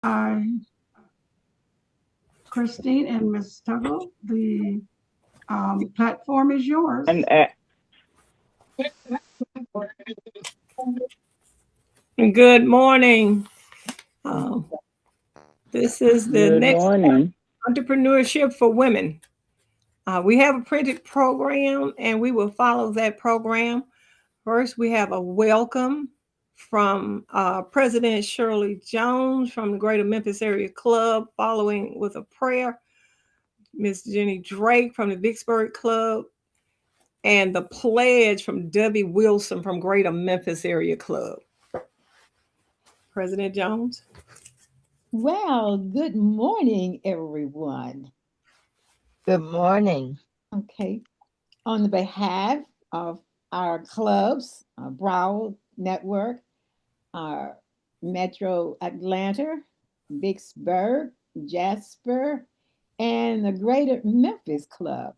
I, Christine and Ms. Tuggle, the platform is yours. And Good morning. Um, this is the good next morning. Entrepreneurship for Women. We have a printed program and we will follow that program. First, we have a welcome from President Shirley Jones from the Greater Memphis Area Club, following with a prayer. Miss Jenny Drake from the Vicksburg Club, and the pledge from Debbie Wilson from Greater Memphis Area Club. President Jones. Well, good morning, everyone. Good morning. Okay, on behalf of our clubs, our Broward Network, our Metro Atlanta, Vicksburg, Jasper, and the Greater Memphis Club,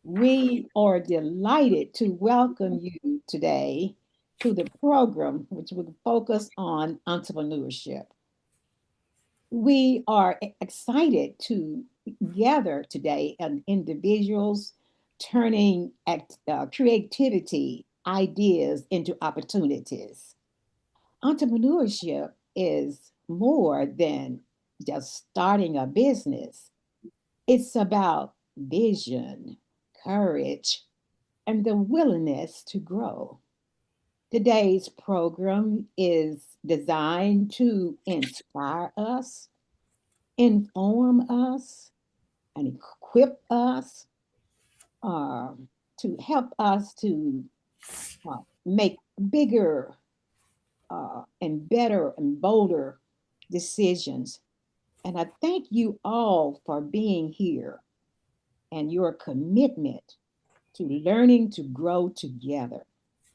we are delighted to welcome you today to the program, which will focus on entrepreneurship. We are excited to gather today on individuals turning creativity, ideas into opportunities. Entrepreneurship is more than just starting a business, it's about vision, courage, and the willingness to grow. Today's program is designed to inspire us, inform us, and equip us to help us to make bigger and better and bolder decisions. And I thank you all for being here and your commitment to learning to grow together.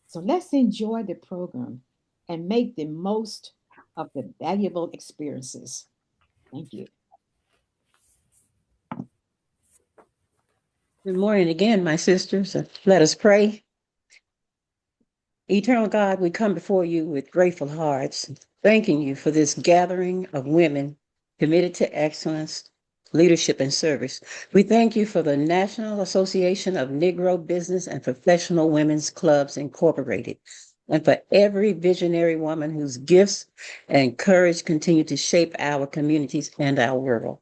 So let's enjoy the program and make the most of the valuable experiences. Thank you. Good morning again, my sisters. Let us pray. Eternal God, we come before you with grateful hearts, thanking you for this gathering of women committed to excellence, leadership, and service. We thank you for the National Association of Negro Business and Professional Women's Clubs Incorporated, and for every visionary woman whose gifts and courage continue to shape our communities and our world.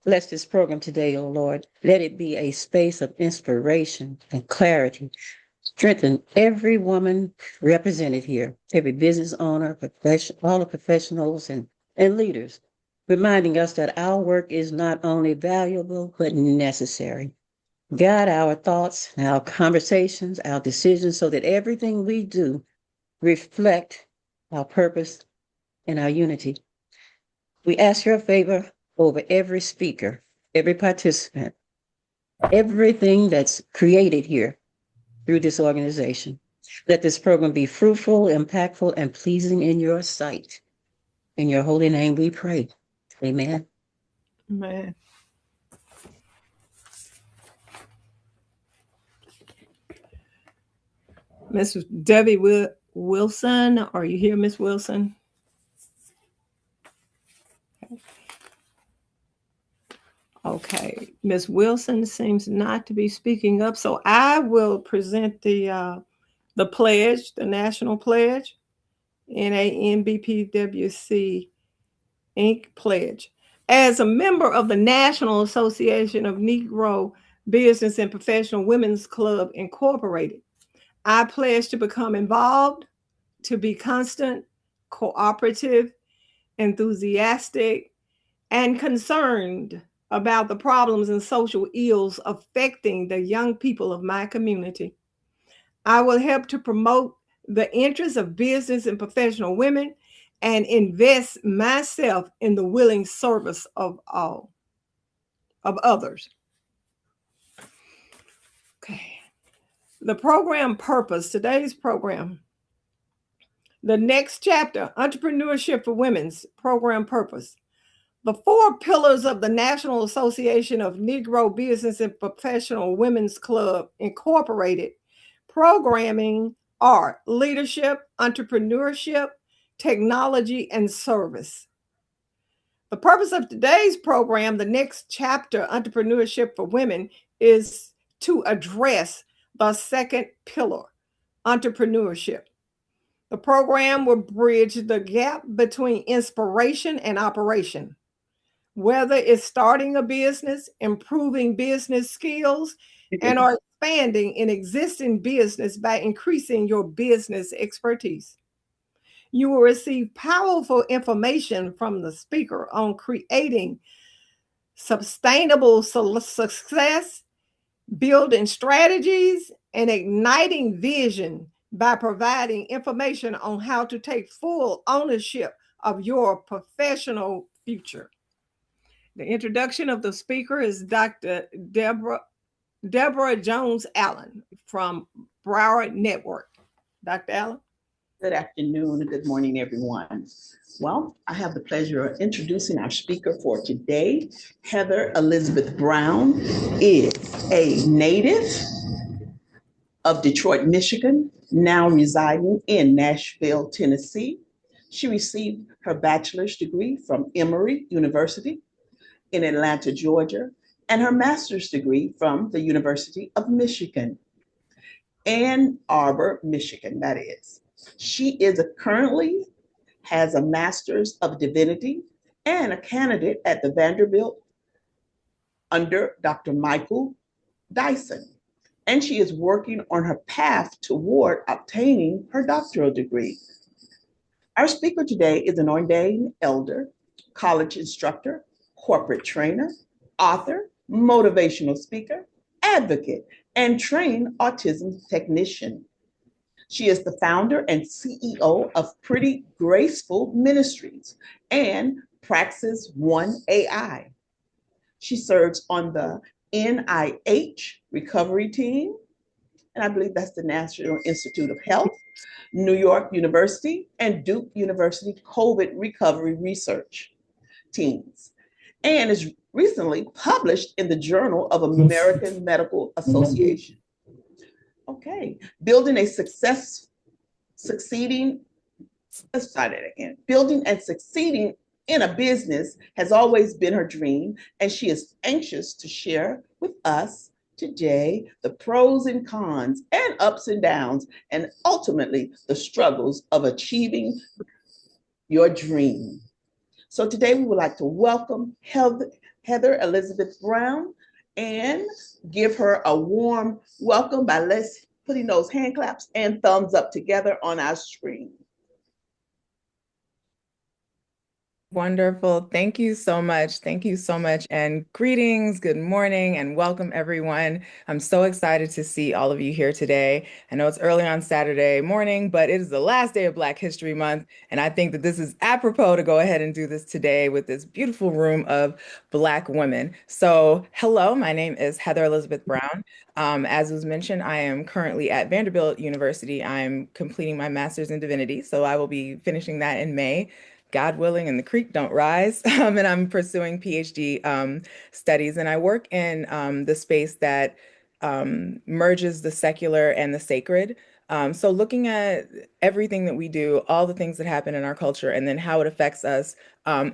Bless this program today, O Lord. Let it be a space of inspiration and clarity. Strengthen every woman represented here, every business owner, all the professionals and leaders, reminding us that our work is not only valuable, but necessary. Guide our thoughts, our conversations, our decisions, so that everything we do reflect our purpose and our unity. We ask your favor over every speaker, every participant, everything that's created here through this organization. Let this program be fruitful, impactful, and pleasing in your sight. In your holy name we pray. Amen. Man. Miss Debbie Wilson, are you here, Miss Wilson? Okay, Miss Wilson seems not to be speaking up, so I will present the pledge, the national pledge, NANBPWC Inc. pledge. As a member of the National Association of Negro Business and Professional Women's Club Incorporated, I pledge to become involved, to be constant, cooperative, enthusiastic, and concerned about the problems and social ills affecting the young people of my community. I will help to promote the interests of business and professional women and invest myself in the willing service of others. Okay. The program purpose, today's program, the next chapter, Entrepreneurship for Women's program purpose. The four pillars of the National Association of Negro Business and Professional Women's Club Incorporated programming are leadership, entrepreneurship, technology, and service. The purpose of today's program, the next chapter, Entrepreneurship for Women, is to address the second pillar, entrepreneurship. The program will bridge the gap between inspiration and operation. Whether it's starting a business, improving business skills, and or expanding an existing business by increasing your business expertise. You will receive powerful information from the speaker on creating sustainable success, building strategies, and igniting vision by providing information on how to take full ownership of your professional future. The introduction of the speaker is Dr. Deborah Jones Allen from Broward Network. Dr. Allen. Good afternoon and good morning, everyone. Well, I have the pleasure of introducing our speaker for today. Heather Elizabeth Brown is a native of Detroit, Michigan, now residing in Nashville, Tennessee. She received her bachelor's degree from Emory University in Atlanta, Georgia, and her master's degree from the University of Michigan, Ann Arbor, Michigan, that is. She currently has a Master's of Divinity and a candidate at the Vanderbilt under Dr. Michael Dyson. And she is working on her path toward obtaining her doctoral degree. Our speaker today is an ordained elder, college instructor, corporate trainer, author, motivational speaker, advocate, and trained autism technician. She is the founder and CEO of Pretty Graceful Ministries and Praxis One AI. She serves on the NIH recovery team, and I believe that's the National Institute of Health, New York University, and Duke University COVID recovery research teams, and is recently published in the Journal of American Medical Association. Okay, building and succeeding in a business has always been her dream, and she is anxious to share with us today the pros and cons and ups and downs, and ultimately the struggles of achieving your dream. So today we would like to welcome Heather Elizabeth Brown and give her a warm welcome by putting those hand claps and thumbs up together on our screen. Wonderful. Thank you so much. Thank you so much. And greetings, good morning, and welcome everyone. I'm so excited to see all of you here today. I know it's early on Saturday morning, but it is the last day of Black History Month. And I think that this is apropos to go ahead and do this today with this beautiful room of Black women. So hello, my name is Heather Elizabeth Brown. As was mentioned, I am currently at Vanderbilt University. I'm completing my master's in divinity. So I will be finishing that in May, God willing, and the creek don't rise. And I'm pursuing PhD studies. And I work in the space that merges the secular and the sacred. So looking at everything that we do, all the things that happen in our culture, and then how it affects us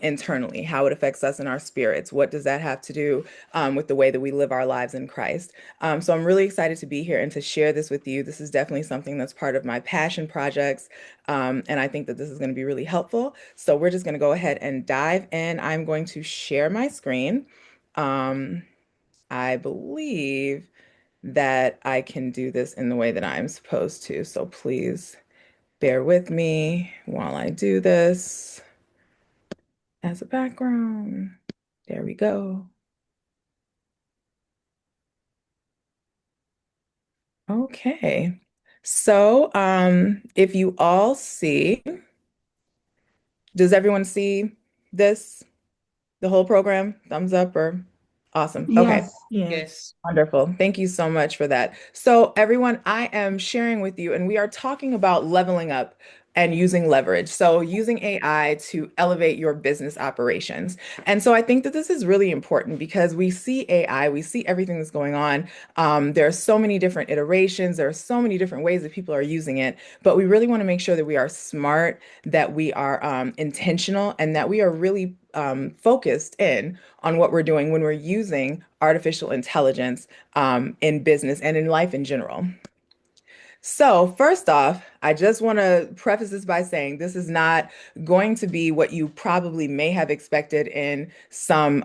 internally, how it affects us in our spirits. What does that have to do with the way that we live our lives in Christ? So I'm really excited to be here and to share this with you. This is definitely something that's part of my passion projects. And I think that this is going to be really helpful. So we're just going to go ahead and dive in. I'm going to share my screen. I believe that I can do this in the way that I'm supposed to. So please bear with me while I do this as a background. There we go. Okay. So if you all see, does everyone see this, the whole program? Thumbs up or awesome. Okay. Yes. Yes. Wonderful. Thank you so much for that. So everyone, I am sharing with you, and we are talking about leveling up and using leverage. So using AI to elevate your business operations. And so I think that this is really important because we see AI, we see everything that's going on. There are so many different iterations, there are so many different ways that people are using it, but we really want to make sure that we are smart, that we are intentional, and that we are really focused in on what we're doing when we're using artificial intelligence in business and in life in general. So, first off, I just want to preface this by saying this is not going to be what you probably may have expected in some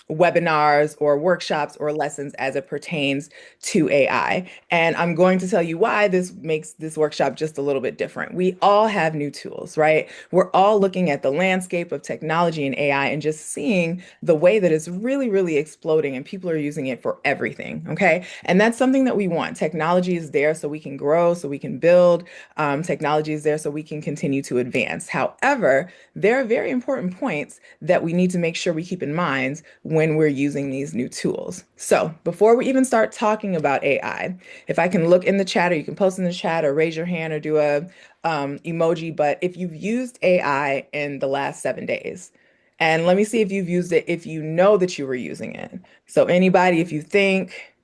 webinars or workshops or lessons as it pertains to AI. And I'm going to tell you why this makes this workshop just a little bit different. We all have new tools, right? We're all looking at the landscape of technology and AI and just seeing the way that it's really, really exploding and people are using it for everything, okay? And that's something that we want. Technology is there so we can grow, so we can build. Technology is there so we can continue to advance. However, there are very important points that we need to make sure we keep in mind when we're using these new tools. So before we even start talking about AI, if I can look in the chat, or you can post in the chat or raise your hand or do a emoji, but if you've used AI in the last 7 days, and let me see if you've used it, if you know that you were using it. So anybody, if you think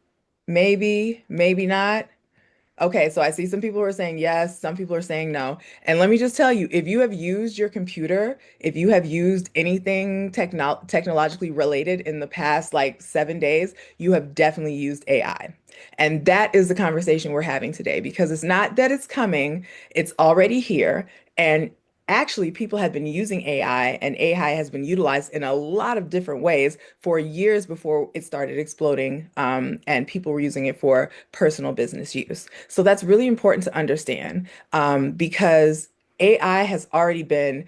maybe, maybe not. Okay, so I see some people are saying yes, some people are saying no. And let me just tell you, if you have used your computer, if you have used anything technologically related in the past like 7 days, you have definitely used AI. And that is the conversation we're having today because it's not that it's coming, it's already here. And actually, people have been using AI, and AI has been utilized in a lot of different ways for years before it started exploding, and people were using it for personal business use. So that's really important to understand because AI has already been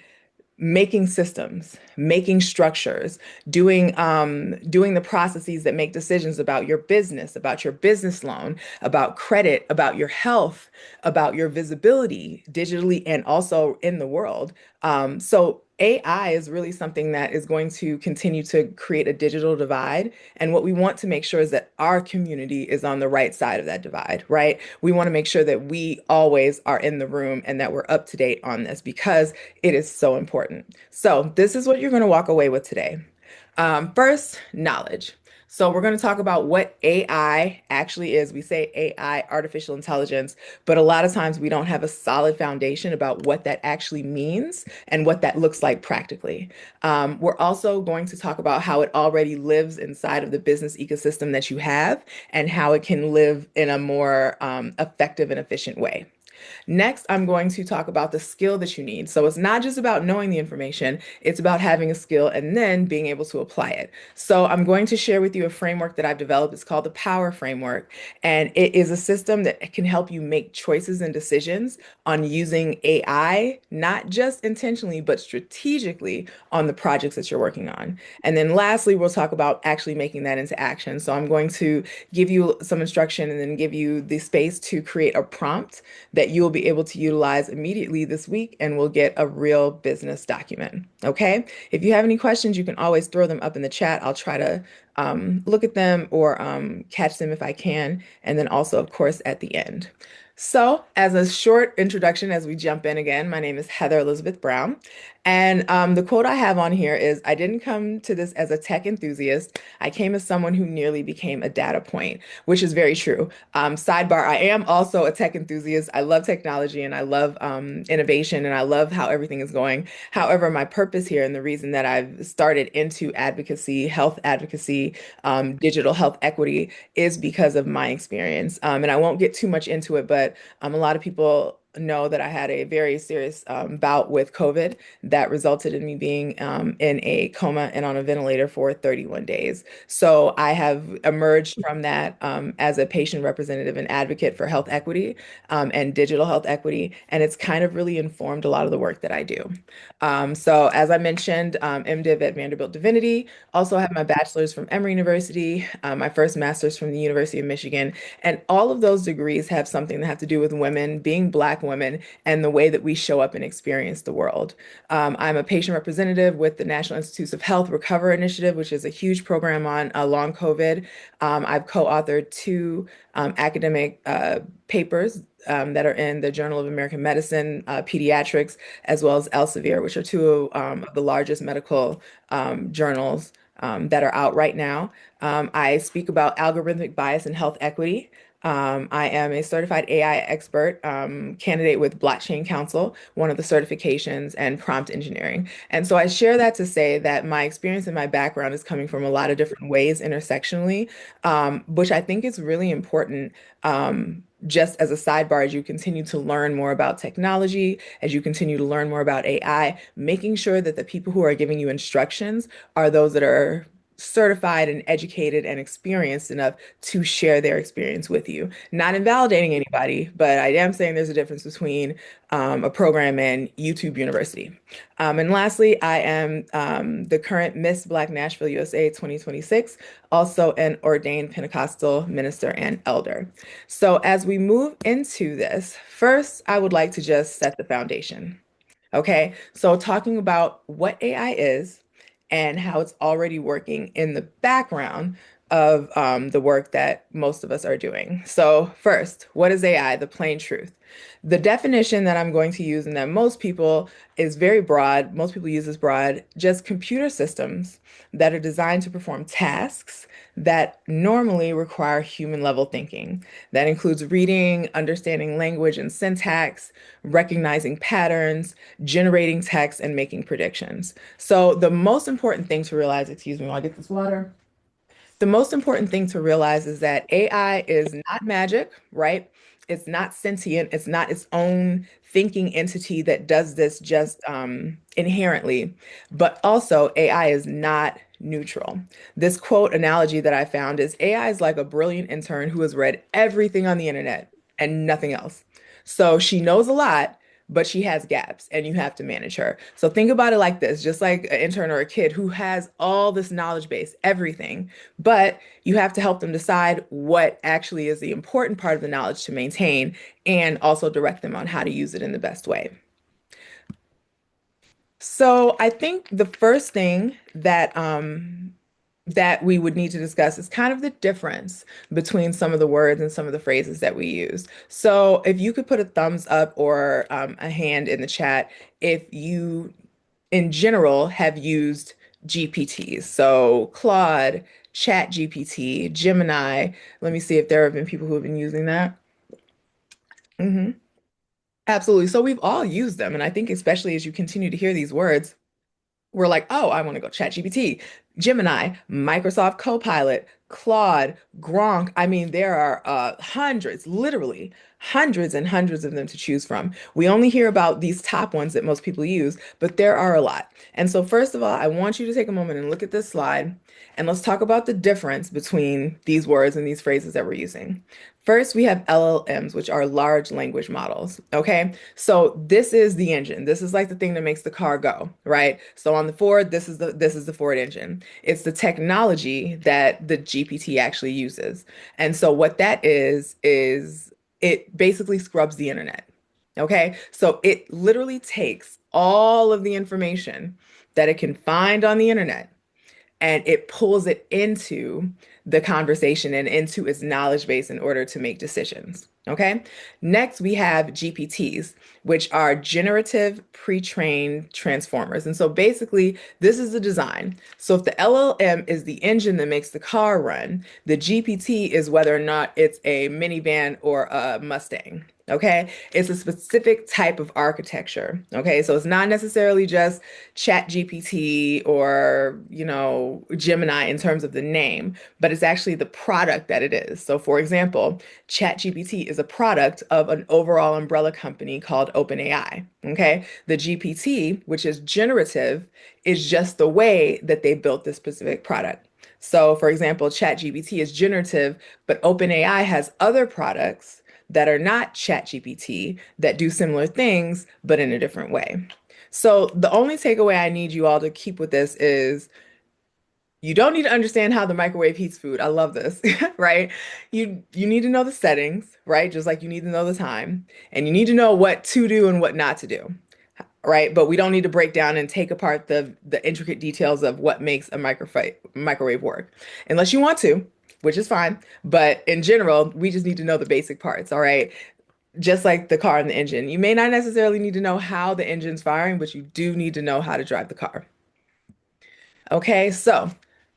making systems, making structures, doing the processes that make decisions about your business loan, about credit, about your health, about your visibility digitally and also in the world. So AI is really something that is going to continue to create a digital divide. And what we want to make sure is that our community is on the right side of that divide, right? We want to make sure that we always are in the room and that we're up to date on this because it is so important. So this is what you're going to walk away with today. First, knowledge. So we're going to talk about what AI actually is. We say AI, artificial intelligence, but a lot of times we don't have a solid foundation about what that actually means and what that looks like practically. We're also going to talk about how it already lives inside of the business ecosystem that you have and how it can live in a more effective and efficient way. Next, I'm going to talk about the skill that you need. So it's not just about knowing the information, it's about having a skill and then being able to apply it. So I'm going to share with you a framework that I've developed. It's called the Power Framework, and it is a system that can help you make choices and decisions on using AI, not just intentionally, but strategically on the projects that you're working on. And then lastly, we'll talk about actually making that into action. So I'm going to give you some instruction and then give you the space to create a prompt that you will be able to utilize immediately this week and we'll get a real business document. Okay. If you have any questions, you can always throw them up in the chat. I'll try to look at them or catch them if I can. And then also, of course, at the end. So, as a short introduction, as we jump in again, my name is Heather Elizabeth Brown. And the quote I have on here is, I didn't come to this as a tech enthusiast. I came as someone who nearly became a data point, which is very true. Sidebar, I am also a tech enthusiast. I love technology and I love innovation and I love how everything is going. However, my purpose here and the reason that I've started into advocacy, health advocacy, digital health equity is because of my experience. And I won't get too much into it, but a lot of people know that I had a very serious bout with COVID that resulted in me being in a coma and on a ventilator for 31 days. So I have emerged from that as a patient representative and advocate for health equity and digital health equity. And it's kind of really informed a lot of the work that I do. So as I mentioned, MDiv at Vanderbilt Divinity, also have my bachelor's from Emory University, my first master's from the University of Michigan. And all of those degrees have something that have to do with women, being Black women, and the way that we show up and experience the world. I'm a patient representative with the National Institutes of Health Recover Initiative, which is a huge program on long COVID. I've co-authored two academic papers that are in the Journal of American Medicine, Pediatrics, as well as Elsevier, which are two of the largest medical journals that are out right now. I speak about algorithmic bias and health equity. I am a certified AI expert, candidate with Blockchain Council, one of the certifications, and prompt engineering. And so I share that to say that my experience and my background is coming from a lot of different ways intersectionally, which I think is really important. Just as a sidebar, as you continue to learn more about technology, as you continue to learn more about AI, making sure that the people who are giving you instructions are those that are certified and educated and experienced enough to share their experience with you. Not invalidating anybody, but I am saying there's a difference between a program and YouTube University. And lastly, I am the current Miss Black Nashville USA 2026, also an ordained Pentecostal minister and elder. So as we move into this, first, I would like to just set the foundation. Okay, so talking about what AI is and how it's already working in the background of the work that most of us are doing. So first, what is AI? The plain truth. The definition that I'm going to use and that most people is very broad. Most people use this broad, just computer systems that are designed to perform tasks that normally require human level thinking. That includes reading, understanding language and syntax, recognizing patterns, generating text, and making predictions. So the most important thing to realize, excuse me while I get this water. The most important thing to realize is that AI is not magic, right? It's not sentient. It's not its own thinking entity that does this just inherently. But also, AI is not neutral. This quote analogy that I found is AI is like a brilliant intern who has read everything on the internet and nothing else. So she knows a lot, but she has gaps and you have to manage her. So think about it like this, just like an intern or a kid who has all this knowledge base, everything, but you have to help them decide what actually is the important part of the knowledge to maintain and also direct them on how to use it in the best way. So I think the first thing that we would need to discuss is kind of the difference between some of the words and some of the phrases that we use. So if you could put a thumbs up or a hand in the chat if you, in general, have used GPTs. So Claude, Chat GPT, Gemini. Let me see if there have been people who have been using that. hmm Absolutely. So we've all used them. And I think especially as you continue to hear these words, we're like, oh, I want to go ChatGPT, Gemini, Microsoft Copilot, Claude, Gronk. I mean, there are hundreds, literally hundreds and hundreds of them to choose from. We only hear about these top ones that most people use, but there are a lot. And so, first of all, I want you to take a moment and look at this slide, and let's talk about the difference between these words and these phrases that we're using. First, we have LLMs, which are large language models. Okay. So this is the engine. This is like the thing that makes the car go, right? So on the Ford, this is the Ford engine. It's the technology that the GPT actually uses. And so what that is it basically scrubs the internet. Okay. So it literally takes all of the information that it can find on the internet and it pulls it into the conversation and into its knowledge base in order to make decisions. Okay. Next, we have GPTs, which are generative pre-trained transformers. And so basically, this is the design. So if the LLM is the engine that makes the car run, the GPT is whether or not it's a minivan or a Mustang. Okay. It's a specific type of architecture. Okay. So it's not necessarily just Chat GPT or, Gemini in terms of the name, but it's actually the product that it is. So for example, Chat GPT is a product of an overall umbrella company called OpenAI. Okay. The GPT, which is generative, is just the way that they built this specific product. So for example, Chat GPT is generative, but OpenAI has other products that are not ChatGPT that do similar things, but in a different way. So the only takeaway I need you all to keep with this is you don't need to understand how the microwave heats food. I love this, right? You need to know the settings, right? Just like you need to know the time, and you need to know what to do and what not to do, right? But we don't need to break down and take apart the intricate details of what makes a microwave work, unless you want to, which is fine. But in general, we just need to know the basic parts, all right? just like the car and the engine. You may not necessarily need to know how the engine's firing, but you do need to know how to drive the car. Okay, so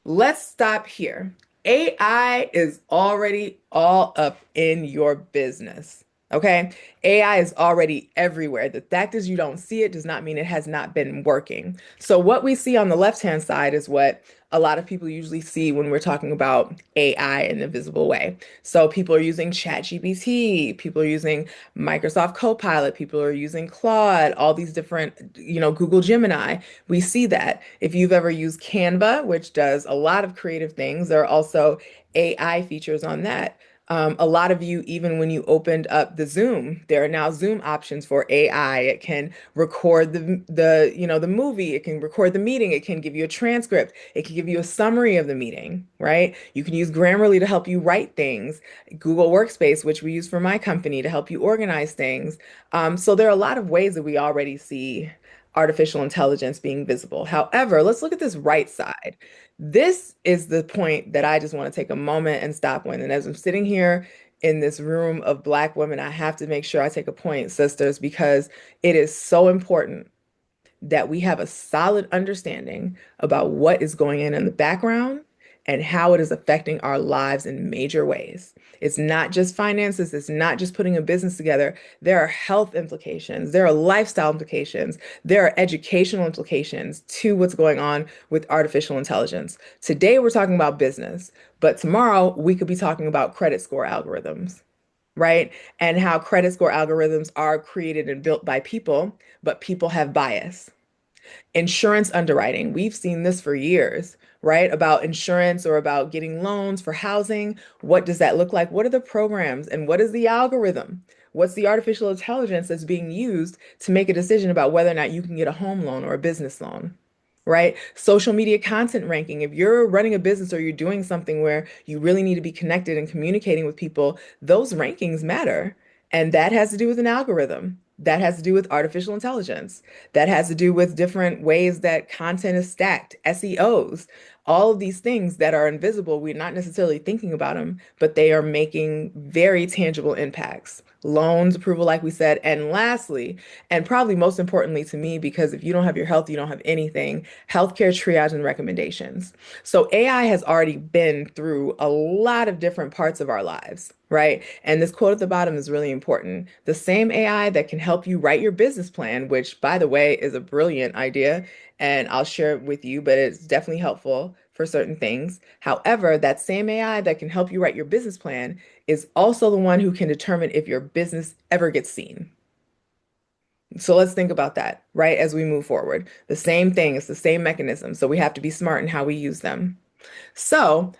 let's stop here. AI is already all up in your business. Okay, AI is already everywhere. The fact is you don't see it does not mean it has not been working. So what we see on the left-hand side is what a lot of people usually see when we're talking about AI in a visible way. So people are using ChatGPT, people are using Microsoft Copilot, people are using Claude, all these different, Google Gemini. We see that. If you've ever used Canva, which does a lot of creative things, there are also AI features on that. A lot of you, even when you opened up the Zoom, there are now Zoom options for AI. It can record the movie. It can record the meeting. It can give you a transcript. It can give you a summary of the meeting, right? You can use Grammarly to help you write things. Google Workspace, which we use for my company to help you organize things. So there are a lot of ways that we already see artificial intelligence being visible. However, let's look at this right side. This is the point that I just want to take a moment and stop with. And as I'm sitting here in this room of Black women, I have to make sure I take a point, sisters, because it is so important that we have a solid understanding about what is going on in the background and how it is affecting our lives in major ways. It's not just finances, it's not just putting a business together. There are health implications, there are lifestyle implications, there are educational implications to what's going on with artificial intelligence. Today, we're talking about business, but tomorrow we could be talking about credit score algorithms, right? And how credit score algorithms are created and built by people, but people have bias. Insurance underwriting, we've seen this for years, right? About insurance or about getting loans for housing. What does that look like? What are the programs and what is the algorithm? What's the artificial intelligence that's being used to make a decision about whether or not you can get a home loan or a business loan? Right? Social media content ranking. If you're running a business or you're doing something where you really need to be connected and communicating with people, those rankings matter. And that has to do with an algorithm. That has to do with artificial intelligence. That has to do with different ways that content is stacked, SEOs, all of these things that are invisible. We're not necessarily thinking about them, but they are making very tangible impacts. Loans approval, like we said. And lastly, and probably most importantly to me, because if you don't have your health, you don't have anything, healthcare triage and recommendations. So AI has already been through a lot of different parts of our lives, right? And this quote at the bottom is really important. The same AI that can help you write your business plan, which by the way is a brilliant idea, and I'll share it with you, but it's definitely helpful for certain things. However, that same AI that can help you write your business plan is also the one who can determine if your business ever gets seen. So let's think about that, right? As we move forward, the same thing, it's the same mechanism. So we have to be smart in how we use them. So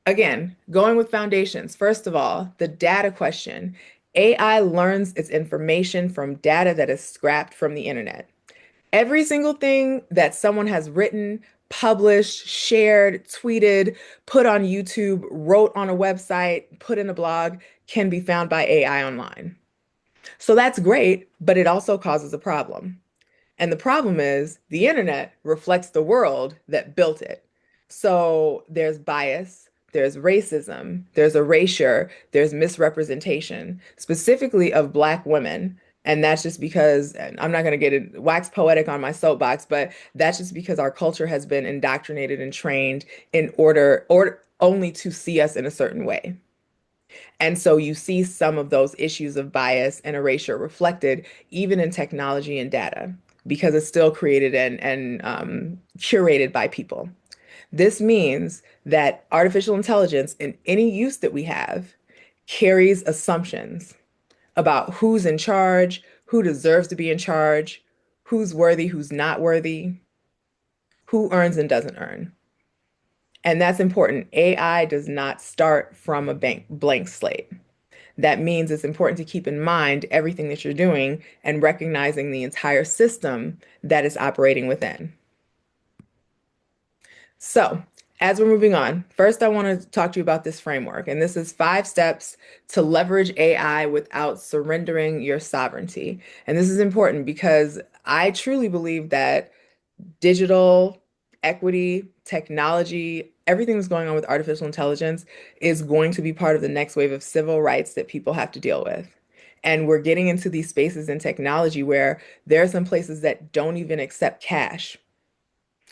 again, going with foundations, first of all, the data question. AI learns its information from data that is scrapped from the internet. Every single thing that someone has written, published, shared, tweeted, put on YouTube, wrote on a website, put in a blog can be found by AI online. So that's great, but it also causes a problem. And the problem is the internet reflects the world that built it. So there's bias, there's racism, there's erasure, there's misrepresentation, specifically of Black women. And that's just because, and I'm not going to get it wax poetic on my soapbox, but that's just because our culture has been indoctrinated and trained in order or only to see us in a certain way. And so you see some of those issues of bias and erasure reflected even in technology and data because it's still created and curated by people. This means that artificial intelligence in any use that we have carries assumptions about who's in charge, who deserves to be in charge, who's worthy, who's not worthy, who earns and doesn't earn. And that's important. AI does not start from a blank slate. That means it's important to keep in mind everything that you're doing and recognizing the entire system that is operating within. So, as we're moving on, first I want to talk to you about this framework. And this is 5 steps to leverage AI without surrendering your sovereignty. And this is important because I truly believe that digital equity, technology, everything that's going on with artificial intelligence is going to be part of the next wave of civil rights that people have to deal with. And we're getting into these spaces in technology where there are some places that don't even accept cash.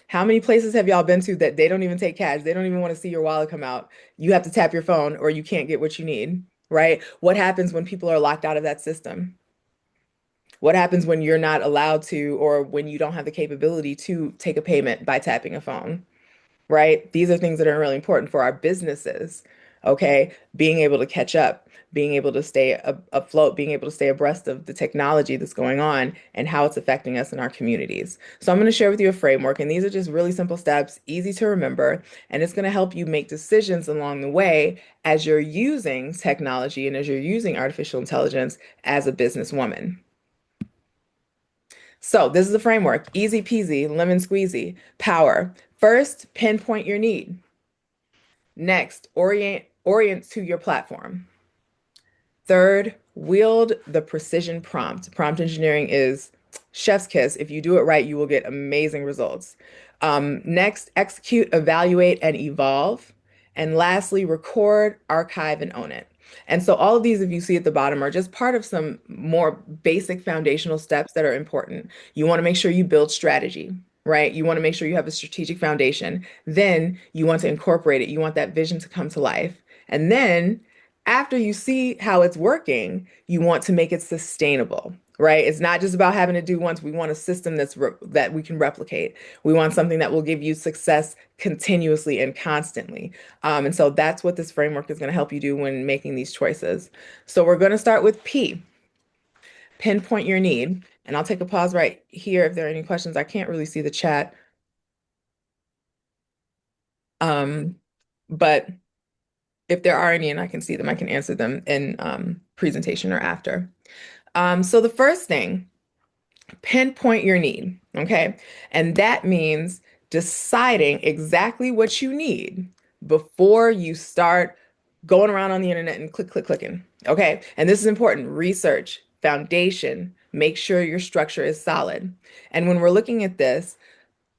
How many places have y'all been to that they don't even take cash? They don't even want to see your wallet come out. You have to tap your phone or you can't get what you need, right? What happens when people are locked out of that system? What happens when you're not allowed to, or when you don't have the capability to take a payment by tapping a phone? Right? These are things that are really important for our businesses. Okay. Being able to catch up, being able to stay afloat, being able to stay abreast of the technology that's going on and how it's affecting us in our communities. So I'm going to share with you a framework, and these are just really simple steps, easy to remember, and it's going to help you make decisions along the way as you're using technology and as you're using artificial intelligence as a businesswoman. So this is the framework, easy peasy, lemon squeezy, power. First, pinpoint your need. Next, orient to your platform. Third, wield the precision prompt. Prompt engineering is chef's kiss. If you do it right, you will get amazing results. Next, execute, evaluate, and evolve. And lastly, record, archive, and own it. And so all of these, if you see at the bottom, are just part of some more basic foundational steps that are important. You want to make sure you build strategy, right? You want to make sure you have a strategic foundation. Then you want to incorporate it. You want that vision to come to life. And then after you see how it's working, you want to make it sustainable, right? It's not just about having to do once. We want a system that we can replicate. We want something that will give you success continuously and constantly. And so that's what this framework is going to help you do when making these choices. So we're going to start with P, pinpoint your need. And I'll take a pause right here if there are any questions. I can't really see the chat. But if there are any and I can see them, I can answer them in presentation or after. So the first thing, pinpoint your need, okay? And that means deciding exactly what you need before you start going around on the internet and clicking, okay? And this is important, research, foundation, make sure your structure is solid. And when we're looking at this,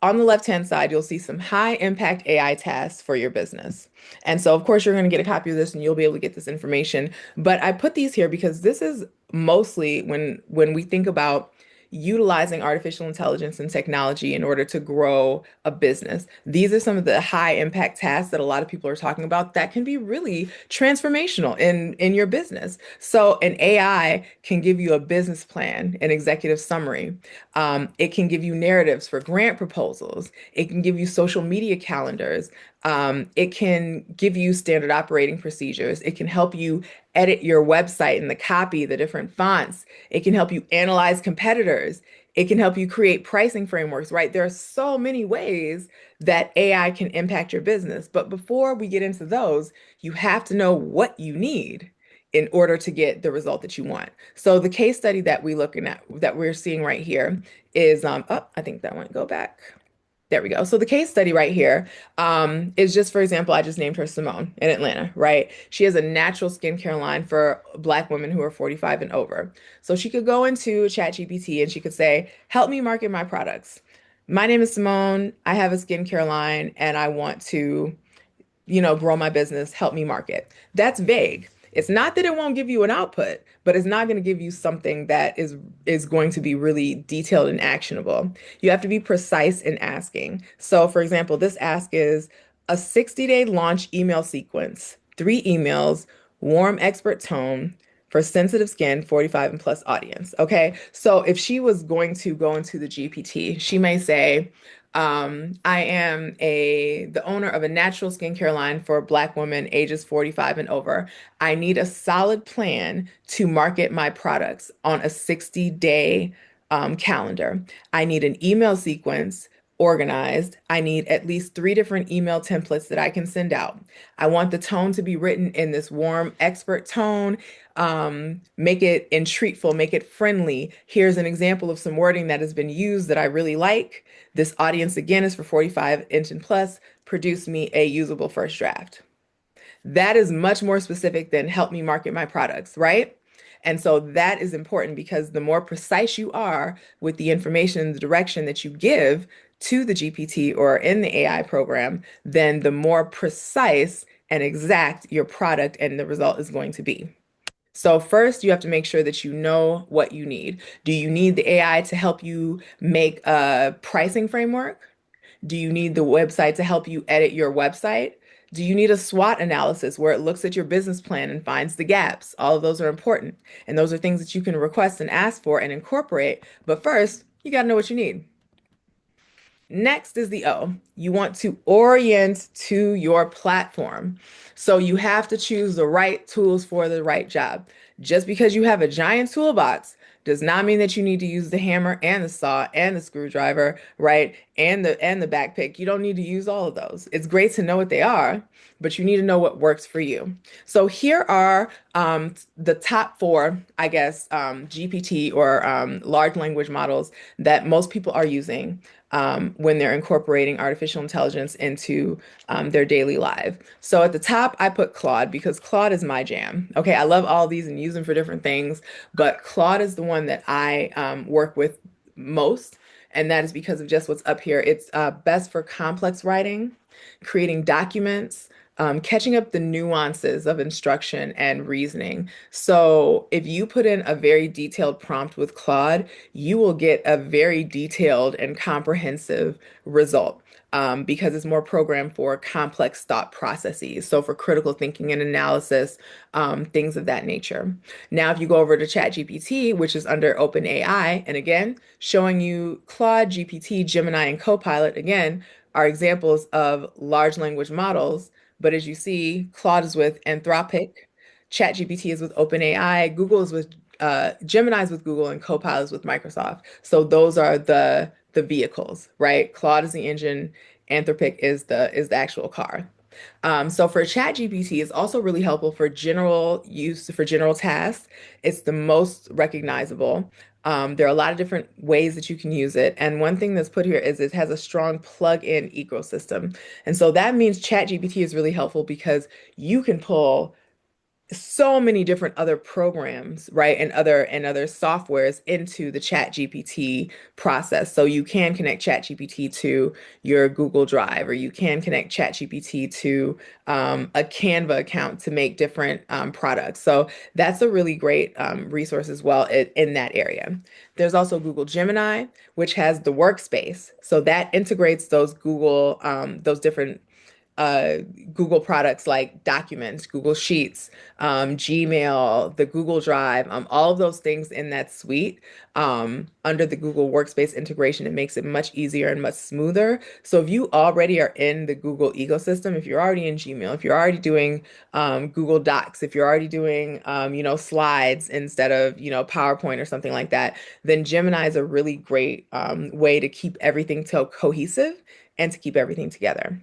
on the left-hand side, you'll see some high impact AI tasks for your business. And so, of course, you're going to get a copy of this and you'll be able to get this information. But I put these here because this is mostly when we think about utilizing artificial intelligence and technology in order to grow a business. These are some of the high impact tasks that a lot of people are talking about that can be really transformational in your business. So an AI can give you a business plan, an executive summary. It can give you narratives for grant proposals. It can give you social media calendars. It can give you standard operating procedures. It can help you edit your website and the copy, the different fonts. It can help you analyze competitors. It can help you create pricing frameworks, right? There are so many ways that AI can impact your business. But before we get into those, you have to know what you need in order to get the result that you want. So the case study that we're seeing right here is, I think that one, go back. There we go. So the case study right here is just, for example, I just named her Simone in Atlanta, right? She has a natural skincare line for Black women who are 45 and over. So she could go into ChatGPT and she could say, help me market my products. My name is Simone. I have a skincare line and I want to, grow my business, help me market. That's vague. It's not that it won't give you an output, but it's not going to give you something that is going to be really detailed and actionable. You have to be precise in asking. So for example, this ask is a 60-day launch email sequence, 3 emails, warm expert tone for sensitive skin, 45 and plus audience. Okay. So if she was going to go into the GPT, she may say, I am the owner of a natural skincare line for Black women ages 45 and over. I need a solid plan to market my products on a 60-day calendar. I need an email sequence organized. I need at least 3 different email templates that I can send out. I want the tone to be written in this warm expert tone. Make it entreatful, make it friendly. Here's an example of some wording that has been used that I really like. This audience again is for 45 inch and plus. Produce me a usable first draft. That is much more specific than help me market my products, right? And so that is important because the more precise you are with the information, the direction that you give to the GPT or in the AI program, then the more precise and exact your product and the result is going to be. So first, you have to make sure that you know what you need. Do you need the AI to help you make a pricing framework? Do you need the website to help you edit your website? Do you need a SWOT analysis where it looks at your business plan and finds the gaps? All of those are important. And those are things that you can request and ask for and incorporate. But first, you got to know what you need. Next is the O. You want to orient to your platform. So you have to choose the right tools for the right job. Just because you have a giant toolbox does not mean that you need to use the hammer and the saw and the screwdriver, right? And the backpick. You don't need to use all of those. It's great to know what they are, but you need to know what works for you. So here are the top four, I guess, GPT or large language models that most people are using when they're incorporating artificial intelligence into their daily life. So at the top, I put Claude because Claude is my jam. Okay, I love all these and use them for different things, but Claude is the one that I work with most, and that is because of just what's up here. It's best for complex writing, creating documents, catching up the nuances of instruction and reasoning. So if you put in a very detailed prompt with Claude, you will get a very detailed and comprehensive result. Because it's more programmed for complex thought processes. So for critical thinking and analysis, things of that nature. Now, if you go over to ChatGPT, which is under OpenAI, and again, showing you Claude, GPT, Gemini, and Copilot, again, are examples of large language models. But as you see, Claude is with Anthropic, ChatGPT is with OpenAI, Google is with Gemini is with Google, and Copilot is with Microsoft. So those are the vehicles, right? Claude is the engine, Anthropic is the actual car. So for ChatGPT, it's also really helpful for general use, for general tasks. It's the most recognizable. There are a lot of different ways that you can use it. And one thing that's put here is it has a strong plug-in ecosystem. And so that means ChatGPT is really helpful because you can pull so many different other programs, right, and other softwares into the ChatGPT process. So you can connect ChatGPT to your Google Drive, or you can connect ChatGPT to a Canva account to make different products. So that's a really great resource as well in that area. There's also Google Gemini, which has the workspace. So that integrates those different uh, Google products like Documents, Google Sheets, Gmail, the Google Drive, all of those things in that suite under the Google Workspace integration. It makes it much easier and much smoother. So if you already are in the Google ecosystem, if you're already in Gmail, if you're already doing Google Docs, if you're already doing slides instead of PowerPoint or something like that, then Gemini is a really great way to keep everything cohesive and to keep everything together.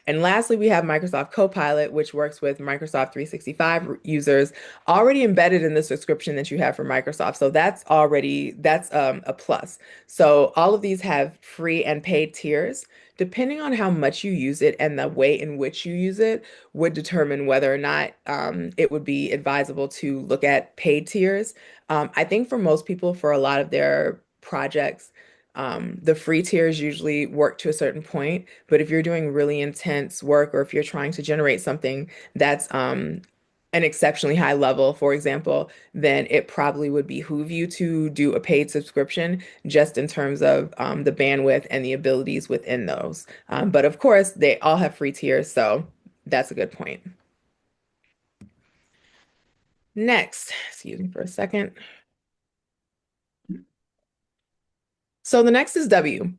And lastly, we have Microsoft Copilot, which works with Microsoft 365 users already embedded in the subscription that you have for Microsoft. So that's a plus. So all of these have free and paid tiers. Depending on how much you use it and the way in which you use it would determine whether or not it would be advisable to look at paid tiers. I think for most people, for a lot of their projects, the free tiers usually work to a certain point, but if you're doing really intense work, or if you're trying to generate something that's an exceptionally high level, for example, then it probably would behoove you to do a paid subscription just in terms of the bandwidth and the abilities within those. But of course, they all have free tiers, so that's a good point. Next, excuse me for a second. So the next is W,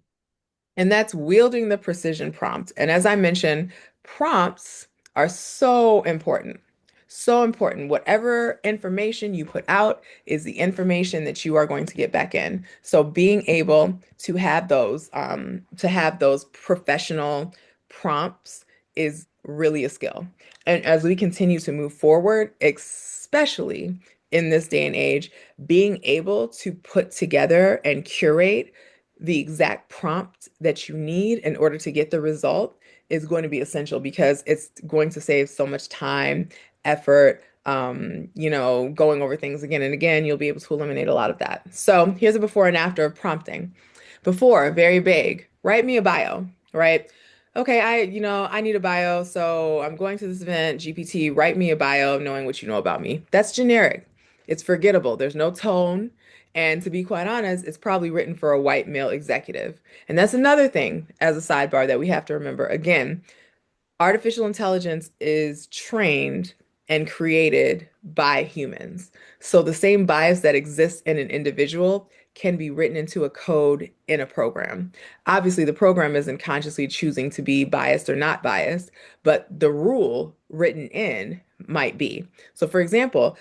and that's wielding the precision prompt. And as I mentioned, prompts are so important. So important. Whatever information you put out is the information that you are going to get back in. So being able to have those professional prompts is really a skill. And as we continue to move forward, especially in this day and age, being able to put together and curate the exact prompt that you need in order to get the result is going to be essential, because it's going to save so much time, effort, going over things again and again. You'll be able to eliminate a lot of that. So here's a before and after of prompting. Before, very vague, write me a bio, right? Okay, I need a bio, so I'm going to this event, GPT, write me a bio knowing what you know about me. That's generic. It's forgettable. There's no tone. And to be quite honest, it's probably written for a white male executive. And that's another thing as a sidebar that we have to remember. Again, artificial intelligence is trained and created by humans. So the same bias that exists in an individual can be written into a code in a program. Obviously, the program isn't consciously choosing to be biased or not biased, but the rule written in might be. So, for example,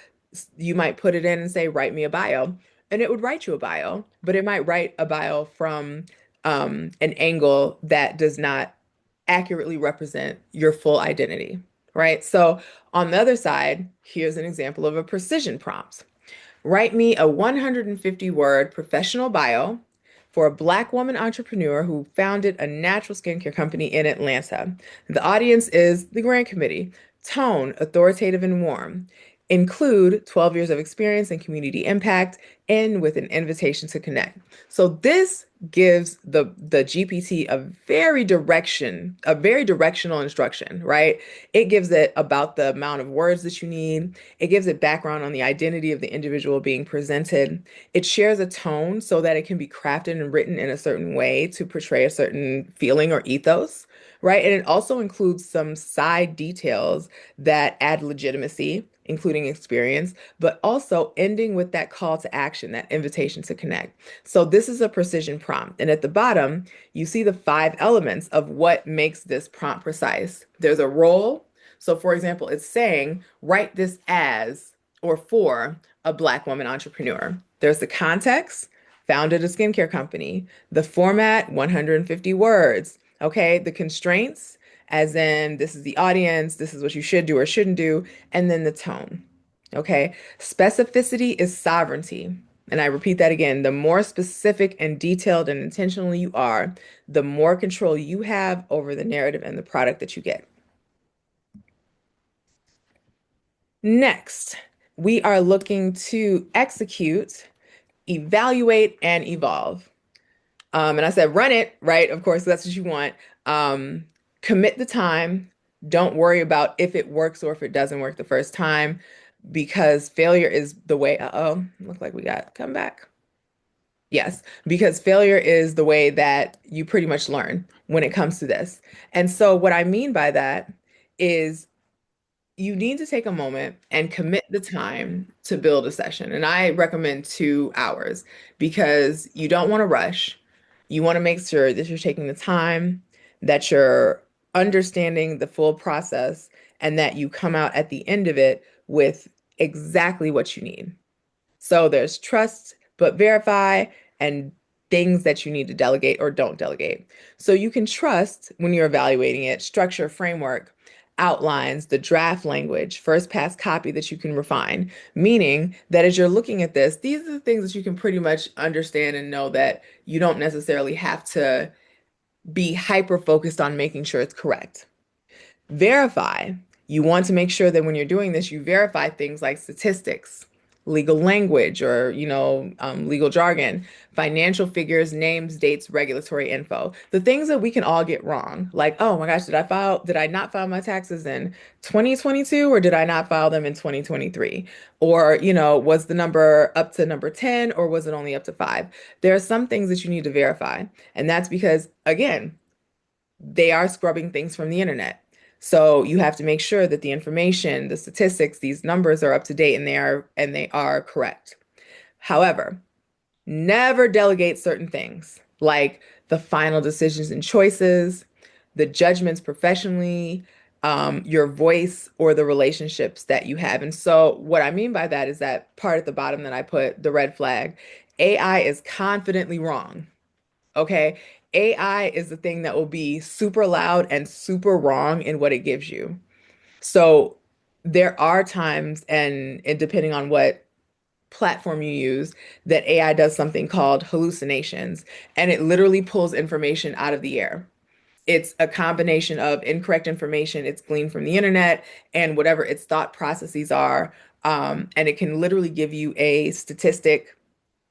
you might put it in and say, write me a bio, and it would write you a bio, but it might write a bio from an angle that does not accurately represent your full identity, right? So on the other side, here's an example of a precision prompt. Write me a 150-word professional bio for a Black woman entrepreneur who founded a natural skincare company in Atlanta. The audience is the grant committee. Tone, authoritative and warm. Include 12 years of experience and community impact, and with an invitation to connect. So this gives the GPT a very directional instruction, right? It gives it about the amount of words that you need. It gives it background on the identity of the individual being presented. It shares a tone so that it can be crafted and written in a certain way to portray a certain feeling or ethos, right? And it also includes some side details that add legitimacy, including experience, but also ending with that call to action, that invitation to connect. So this is a precision prompt. And at the bottom, you see the 5 elements of what makes this prompt precise. There's a role. So for example, it's saying, write this as or for a Black woman entrepreneur. There's the context, founded a skincare company. The format, 150 words. Okay, the constraints, as in this is the audience, this is what you should do or shouldn't do, and then the tone. Okay, specificity is sovereignty. And I repeat that again, the more specific and detailed and intentional you are, the more control you have over the narrative and the product that you get. Next, we are looking to execute, evaluate, and evolve. And I said, run it, right? Of course, that's what you want. Commit the time. Don't worry about if it works or if it doesn't work the first time, because failure is the way. Look like we got come back. Yes, because failure is the way that you pretty much learn when it comes to this. And so what I mean by that is you need to take a moment and commit the time to build a session. And I recommend 2 hours because you don't want to rush. You want to make sure that you're taking the time, that you're understanding the full process, and that you come out at the end of it with exactly what you need. So there's trust, but verify, and things that you need to delegate or don't delegate. So you can trust when you're evaluating it, structure, framework, outlines, the draft language, first pass copy that you can refine, meaning that as you're looking at this, these are the things that you can pretty much understand and know that you don't necessarily have to be hyper focused on making sure it's correct. Verify. You want to make sure that when you're doing this, you verify things like statistics, legal language, or legal jargon, financial figures, names, dates, regulatory info. The things that we can all get wrong, like, oh my gosh, did I not file my taxes in 2022 or did I not file them in 2023? Or, was the number up to number 10 or was it only up to 5? There are some things that you need to verify. And that's because, again, they are scrubbing things from the internet. So you have to make sure that the information, the statistics, these numbers are up to date and they are correct. However, never delegate certain things like the final decisions and choices, the judgments professionally, your voice, or the relationships that you have. And so what I mean by that is that part at the bottom that I put, the red flag, AI is confidently wrong. Okay. AI is the thing that will be super loud and super wrong in what it gives you. So there are times, and depending on what platform you use, that AI does something called hallucinations, and it literally pulls information out of the air. It's a combination of incorrect information it's gleaned from the internet and whatever its thought processes are. And it can literally give you a statistic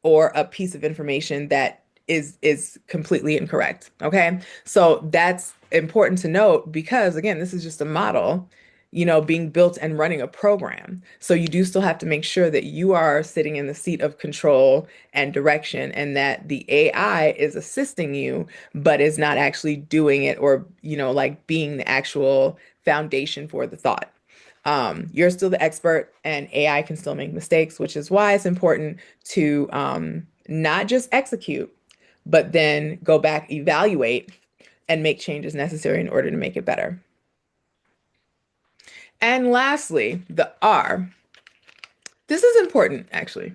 or a piece of information that is completely incorrect. Okay. So that's important to note because again, this is just a model. being built and running a program. So you do still have to make sure that you are sitting in the seat of control and direction, and that the AI is assisting you, but is not actually doing it, or, like being the actual foundation for the thought. You're still the expert, and AI can still make mistakes, which is why it's important to not just execute, but then go back, evaluate, and make changes necessary in order to make it better. And lastly, the R. This is important, actually,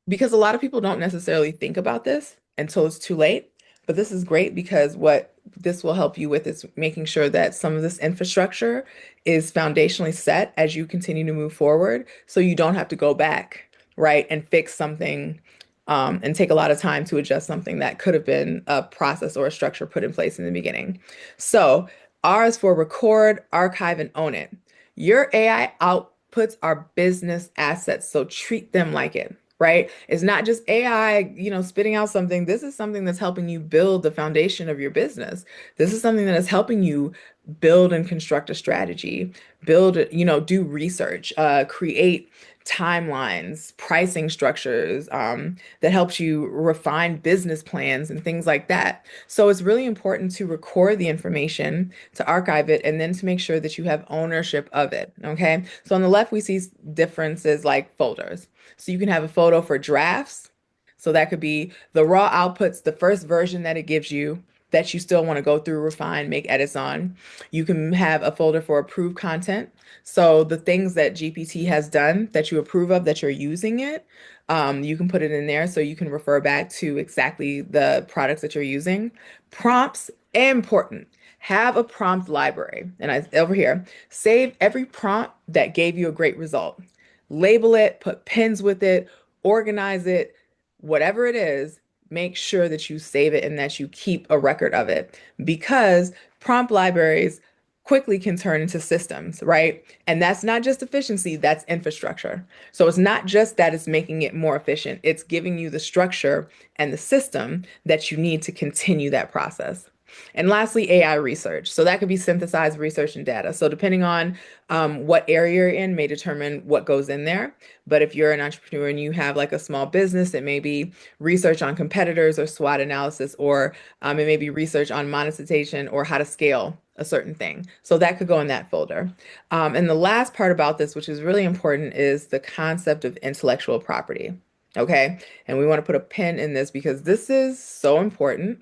because a lot of people don't necessarily think about this until it's too late. But this is great, because what this will help you with is making sure that some of this infrastructure is foundationally set as you continue to move forward, so you don't have to go back, right, and fix something, and take a lot of time to adjust something that could have been a process or a structure put in place in the beginning. So R is for record, archive, and own it. Your AI outputs are business assets, so treat them like it. Right? It's not just AI, spitting out something. This is something that's helping you build the foundation of your business. This is something that is helping you build and construct a strategy, do research, create timelines, pricing structures, that helps you refine business plans and things like that. So it's really important to record the information, to archive it, and then to make sure that you have ownership of it. Okay. So on the left, we see differences like folders. So you can have a photo for drafts. So that could be the raw outputs, the first version that it gives you, that you still want to go through, refine, make edits on. You can have a folder for approved content. So the things that GPT has done that you approve of, that you're using it, you can put it in there so you can refer back to exactly the products that you're using. Prompts, important. Have a prompt library. And over here, save every prompt that gave you a great result. Label it, put pins with it, organize it, whatever it is. Make sure that you save it and that you keep a record of it, because prompt libraries quickly can turn into systems, right? And that's not just efficiency, that's infrastructure. So it's not just that it's making it more efficient, it's giving you the structure and the system that you need to continue that process. And lastly, AI research. So that could be synthesized research and data. So depending on what area you're in may determine what goes in there. But if you're an entrepreneur and you have like a small business, it may be research on competitors or SWOT analysis, or it may be research on monetization or how to scale a certain thing. So that could go in that folder. And the last part about this, which is really important, is the concept of intellectual property. Okay. And we want to put a pin in this, because this is so important.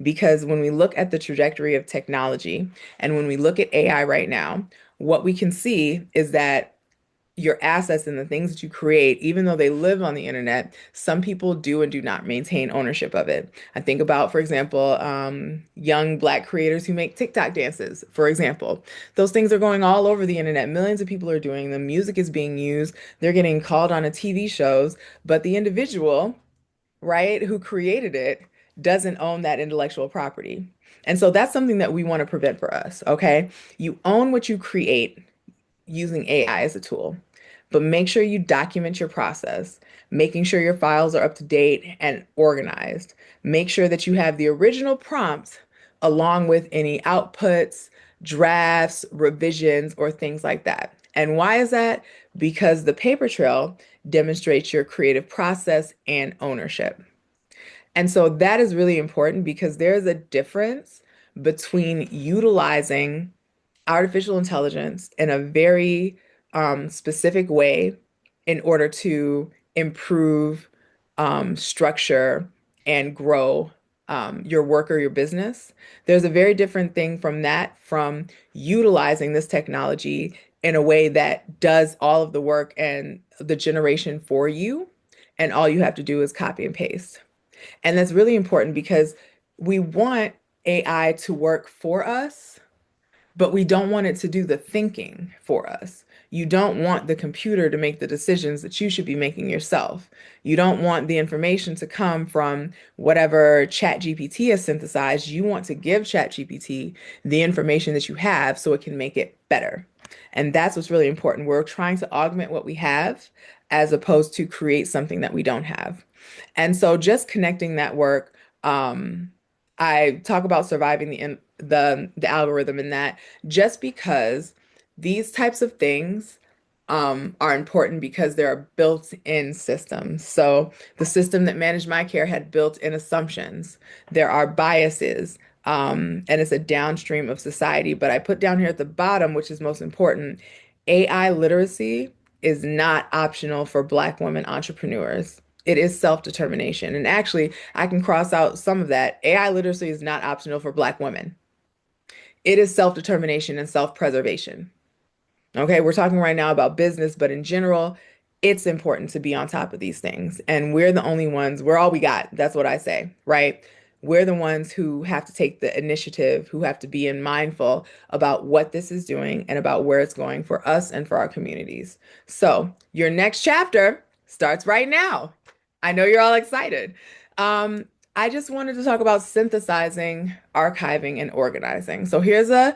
Because when we look at the trajectory of technology, and when we look at AI right now, what we can see is that your assets and the things that you create, even though they live on the internet, some people do and do not maintain ownership of it. I think about, for example, young Black creators who make TikTok dances, for example. Those things are going all over the internet. Millions of people are doing them. Music is being used. They're getting called on TV shows, but the individual, right, who created it doesn't own that intellectual property. And so that's something that we want to prevent for us, okay? You own what you create using AI as a tool, but make sure you document your process, making sure your files are up to date and organized. Make sure that you have the original prompt along with any outputs, drafts, revisions, or things like that. And why is that? Because the paper trail demonstrates your creative process and ownership. And so that is really important, because there's a difference between utilizing artificial intelligence in a very specific way in order to improve structure and grow your work or your business. There's a very different thing from utilizing this technology in a way that does all of the work and the generation for you, and all you have to do is copy and paste. And that's really important, because we want AI to work for us, but we don't want it to do the thinking for us. You don't want the computer to make the decisions that you should be making yourself. You don't want the information to come from whatever ChatGPT has synthesized. You want to give ChatGPT the information that you have so it can make it better. And that's what's really important. We're trying to augment what we have as opposed to create something that we don't have. And so just connecting that work, I talk about surviving the algorithm in that just because these types of things are important because there are built-in systems. So the system that managed my care had built-in assumptions. There are biases, and it's a downstream of society. But I put down here at the bottom, which is most important, AI literacy is not optional for Black women entrepreneurs. It is self-determination. And actually, I can cross out some of that. AI literacy is not optional for Black women. It is self-determination and self-preservation. Okay, we're talking right now about business, but in general, it's important to be on top of these things. And we're the only ones, we're all we got. That's what I say, right? We're the ones who have to take the initiative, who have to be mindful about what this is doing and about where it's going for us and for our communities. So your next chapter starts right now. I know you're all excited. I just wanted to talk about synthesizing, archiving, and organizing. So here's a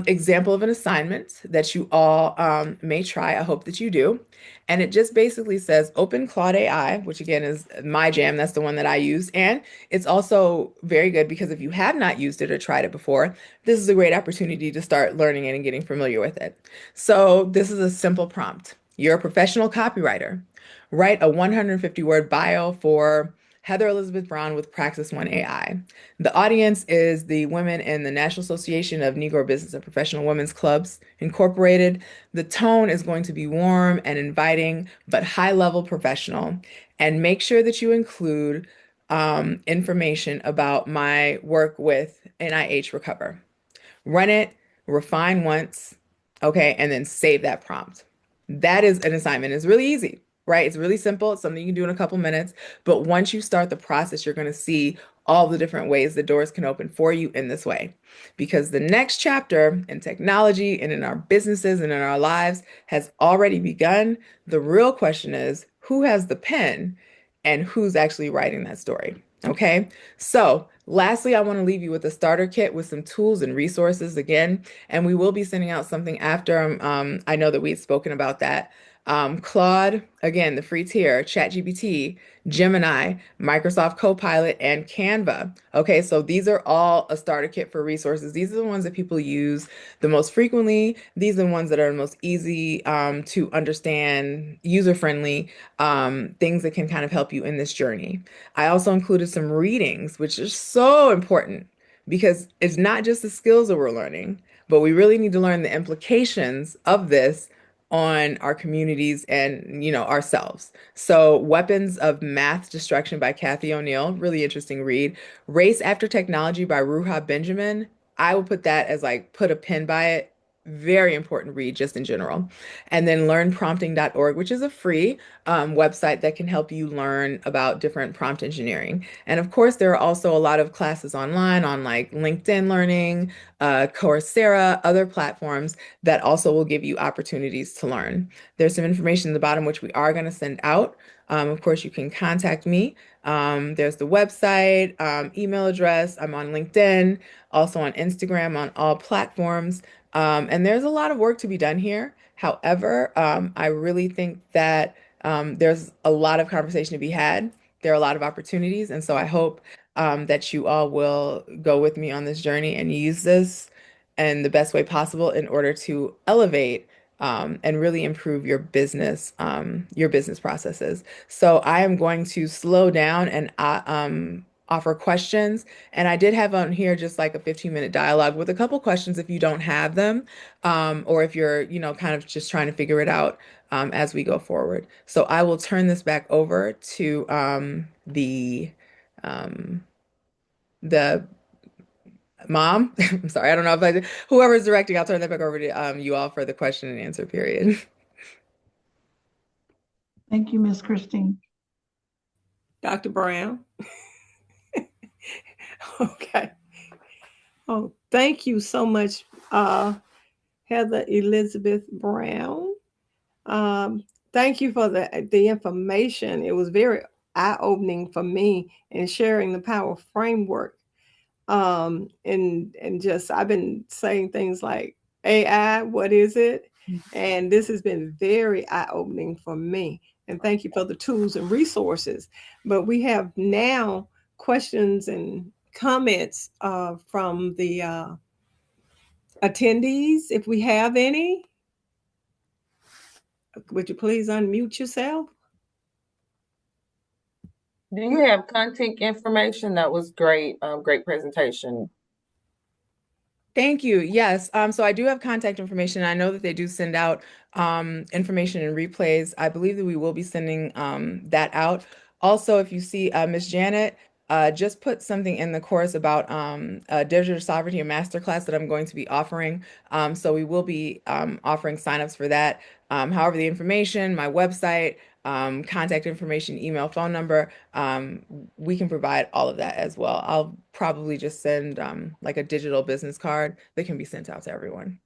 example of an assignment that you all may try. I hope that you do. And it just basically says open Claude AI, which again is my jam. That's the one that I use. And it's also very good because if you have not used it or tried it before, this is a great opportunity to start learning it and getting familiar with it. So this is a simple prompt. You're a professional copywriter. Write a 150-word bio for Heather Elizabeth Brown with Praxis One AI. The audience is the women in the National Association of Negro Business and Professional Women's Clubs Incorporated. The tone is going to be warm and inviting, but high-level professional. And make sure that you include information about my work with NIH Recover. Run it, refine once, okay, and then save that prompt. That is an assignment. It's really easy, right? It's really simple. It's something you can do in a couple minutes. But once you start the process, you're going to see all the different ways the doors can open for you in this way. Because the next chapter in technology and in our businesses and in our lives has already begun. The real question is, who has the pen and who's actually writing that story? Okay, so lastly, I want to leave you with a starter kit with some tools and resources again, and we will be sending out something after. I know that we had spoken about that. Claude, again, the free tier, ChatGPT, Gemini, Microsoft Copilot, and Canva. Okay, so these are all a starter kit for resources. These are the ones that people use the most frequently. These are the ones that are the most easy to understand, user-friendly, things that can kind of help you in this journey. I also included some readings, which is so important because it's not just the skills that we're learning, but we really need to learn the implications of this on our communities and, ourselves. So Weapons of Math Destruction by Kathy O'Neill, really interesting read. Race After Technology by Ruha Benjamin. I will put that as put a pin by it. Very important read just in general. And then learnprompting.org, which is a free website that can help you learn about different prompt engineering. And of course, there are also a lot of classes online on LinkedIn Learning, Coursera, other platforms that also will give you opportunities to learn. There's some information in the bottom, which we are going to send out. Of course, you can contact me. There's the website, email address. I'm on LinkedIn, also on Instagram, on all platforms. And there's a lot of work to be done here. However, I really think that there's a lot of conversation to be had. There are a lot of opportunities. And so I hope that you all will go with me on this journey and use this in the best way possible in order to elevate and really improve your business processes. So I am going to slow down and offer questions. And I did have on here just like a 15-minute dialogue with a couple questions if you don't have them, or if you're, kind of just trying to figure it out as we go forward. So I will turn this back over to um, the mom. I'm sorry, I don't know if whoever's directing, I'll turn that back over to you all for the question and answer period. Thank you, Miss Christine. Dr. Brown. Okay. Oh, thank you so much, Heather Elizabeth Brown. Thank you for the information. It was very eye-opening for me in sharing the power framework. And just I've been saying things like AI, what is it? And this has been very eye-opening for me. And thank you for the tools and resources. But we have now questions and comments from the attendees, if we have any. Would you please unmute yourself? Do you have contact information? That was great. Great presentation. Thank you. Yes. So I do have contact information. I know that they do send out information and replays. I believe that we will be sending that out. Also, if you see Miss Janet just put something in the course about digital sovereignty, a masterclass that I'm going to be offering. So we will be offering signups for that. However, the information, my website, contact information, email, phone number, we can provide all of that as well. I'll probably just send like a digital business card that can be sent out to everyone.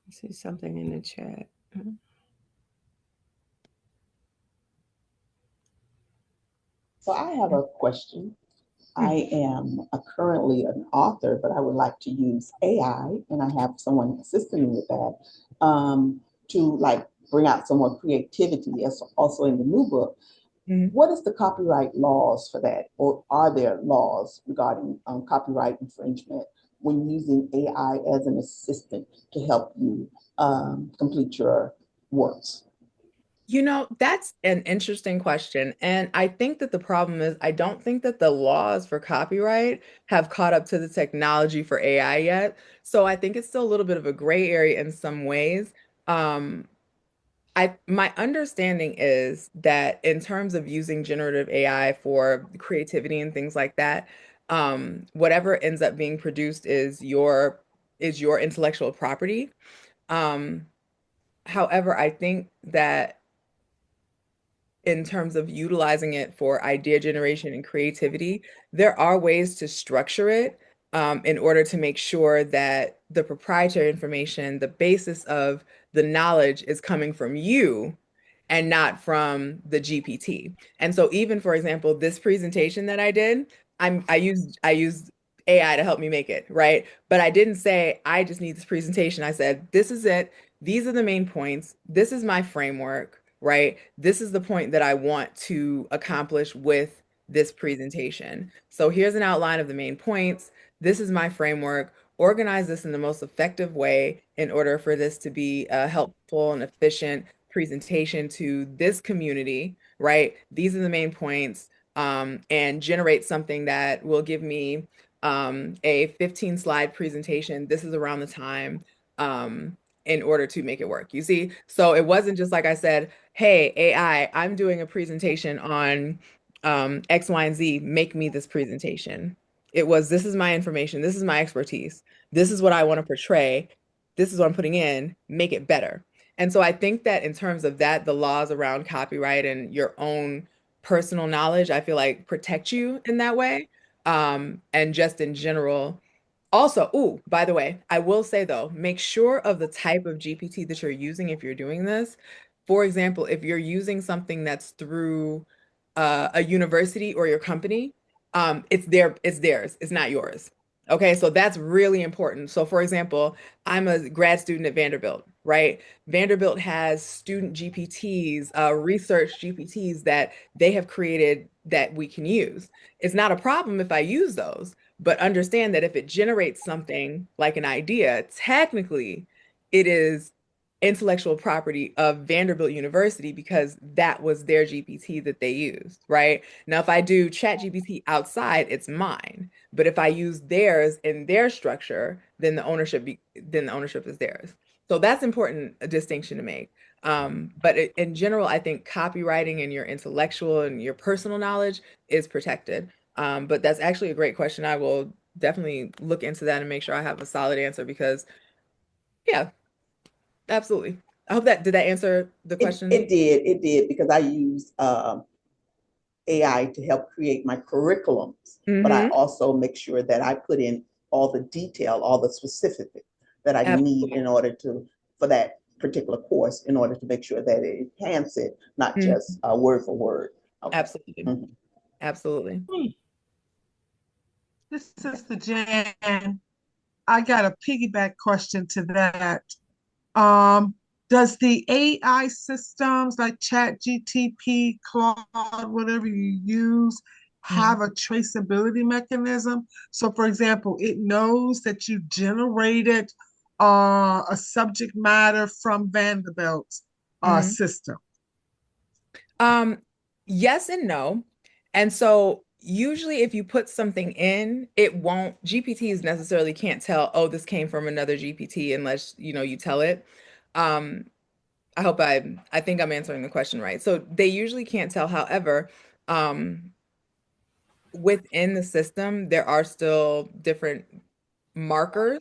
I see something in the chat. So I have a question. I am currently an author, but I would like to use AI, and I have someone assisting me with that, to like bring out some more creativity, as also in the new book. What is the copyright laws for that? Or are there laws regarding copyright infringement when using AI as an assistant to help you complete your works? You know, that's an interesting question. And I think that the problem is, I don't think that the laws for copyright have caught up to the technology for AI yet. So I think it's still a little bit of a gray area in some ways. My understanding is that in terms of using generative AI for creativity and things like that, whatever ends up being produced is your intellectual property. However, I think that in terms of utilizing it for idea generation and creativity, there are ways to structure it in order to make sure that the proprietary information, the basis of the knowledge is coming from you and not from the GPT. And so even, for example, this presentation that I did, I used AI to help me make it, right? But I didn't say, I just need this presentation. I said, this is it. These are the main points. This is my framework, right? This is the point that I want to accomplish with this presentation. So here's an outline of the main points. This is my framework. Organize this in the most effective way in order for this to be a helpful and efficient presentation to this community, right? These are the main points, and generate something that will give me a 15 slide presentation. This is around the time in order to make it work. You see? So it wasn't just like I said, hey, AI, I'm doing a presentation on X, Y, and Z, make me this presentation. It was, this is my information, this is my expertise, this is what I want to portray, this is what I'm putting in, make it better. And so I think that in terms of that, the laws around copyright and your own personal knowledge, I feel like protect you in that way. And just in general, also, ooh, by the way, I will say though, make sure of the type of GPT that you're using if you're doing this. For example, if you're using something that's through a university or your company, it's theirs, it's not yours. Okay, so that's really important. So for example, I'm a grad student at Vanderbilt, right? Vanderbilt has student GPTs, research GPTs that they have created that we can use. It's not a problem if I use those, but understand that if it generates something like an idea, technically it is intellectual property of Vanderbilt University because that was their GPT that they used, right? Now, if I do ChatGPT outside, it's mine. But if I use theirs in their structure, then the ownership is theirs. So that's important, a distinction to make. But in general, I think copywriting and your intellectual and your personal knowledge is protected. But that's actually a great question. I will definitely look into that and make sure I have a solid answer because, yeah, absolutely. I hope did that answer the question? It did, because I use AI to help create my curriculums, but I also make sure that I put in all the detail, all the specifics that I need in order for that particular course, in order to make sure that it enhances it, not just word for word. Okay. Absolutely. Absolutely. This is the Jan. I got a piggyback question to that. Does the AI systems like ChatGTP, Claude, whatever you use, have a traceability mechanism? So, for example, it knows that you generated a subject matter from Vanderbilt's system. Yes and no. And so usually if you put something in, it won't, GPTs necessarily can't tell, oh, this came from another GPT unless, you tell it. I think I'm answering the question right. So they usually can't tell. However, within the system, there are still different markers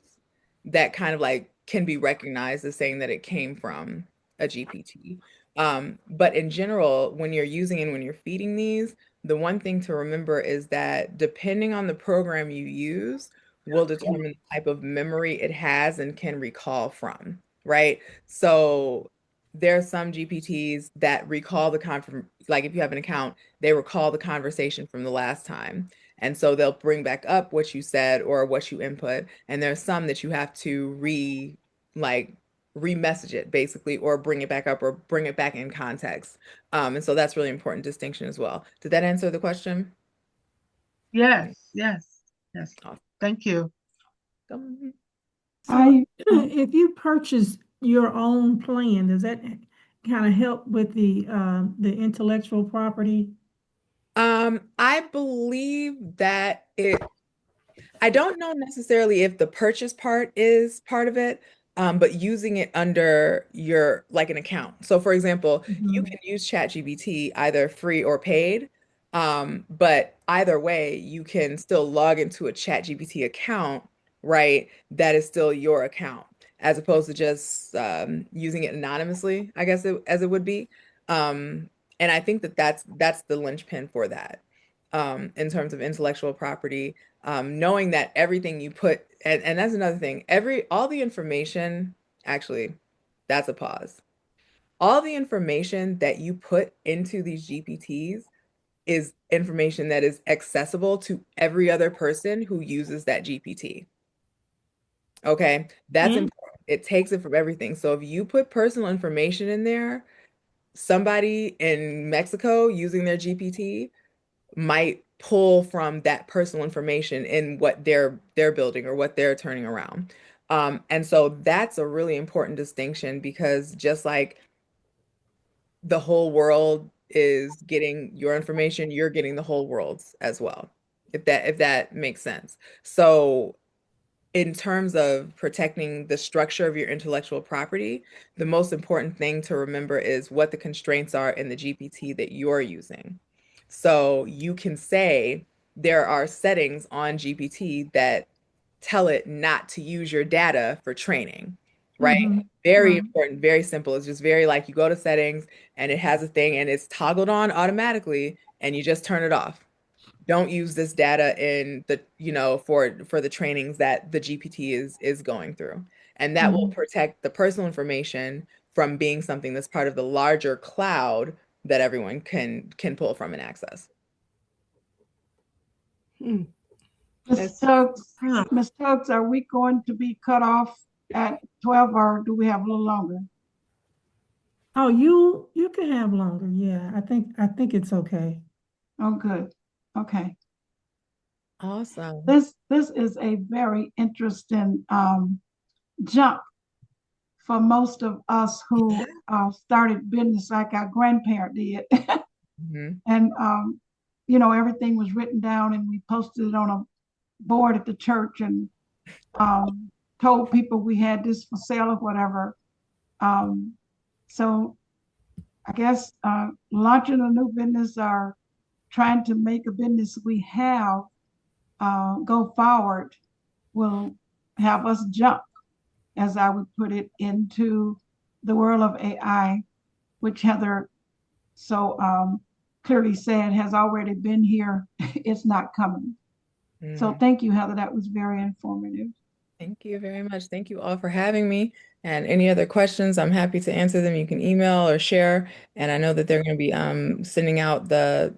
that kind of like can be recognized as saying that it came from a GPT. But in general, when you're using and when you're feeding these, the one thing to remember is that depending on the program you use will determine the type of memory it has and can recall from, right? So there are some GPTs that recall like if you have an account, they recall the conversation from the last time. And so they'll bring back up what you said or what you input. And there's some that you have to re-message it basically, or bring it back up or bring it back in context. And so that's really important distinction as well. Did that answer the question? Yes. Awesome. Thank you. So If you purchase your own plan, does that kind of help with the intellectual property? I believe that I don't know necessarily if the purchase part is part of it, but using it under like an account. So for example, you can use ChatGPT either free or paid, but either way, you can still log into a ChatGPT account, right? That is still your account, as opposed to just using it anonymously, I guess as it would be. And I think that that's the linchpin for that, in terms of intellectual property, knowing that everything you put, and that's another thing, all the information, actually, that's a pause. All the information that you put into these GPTs is information that is accessible to every other person who uses that GPT. Okay, that's important. It takes it from everything. So if you put personal information in there, somebody in Mexico using their GPT might pull from that personal information in what they're building or what they're turning around. And so that's a really important distinction, because just like the whole world is getting your information, you're getting the whole world's as well, if that makes sense. So in terms of protecting the structure of your intellectual property, the most important thing to remember is what the constraints are in the GPT that you're using. So you can say there are settings on GPT that tell it not to use your data for training, right? Very important, very simple. It's just very like you go to settings and it has a thing and it's toggled on automatically and you just turn it off. Don't use this data in the, for the trainings that the GPT is going through. And that will protect the personal information from being something that's part of the larger cloud that everyone can pull from and access. Ms. Tubbs, are we going to be cut off at 12 or do we have a little longer? Oh, you can have longer. Yeah, I think it's okay. Oh, good. Okay. Awesome. This is a very interesting jump for most of us who started business like our grandparent did. And everything was written down and we posted it on a board at the church and told people we had this for sale or whatever. So I guess launching a new business or trying to make a business we have go forward will have us jump, as I would put it, into the world of AI, which Heather so clearly said has already been here. It's not coming. So thank you, Heather. That was very informative. Thank you very much. Thank you all for having me. And any other questions, I'm happy to answer them. You can email or share. And I know that they're going to be sending out the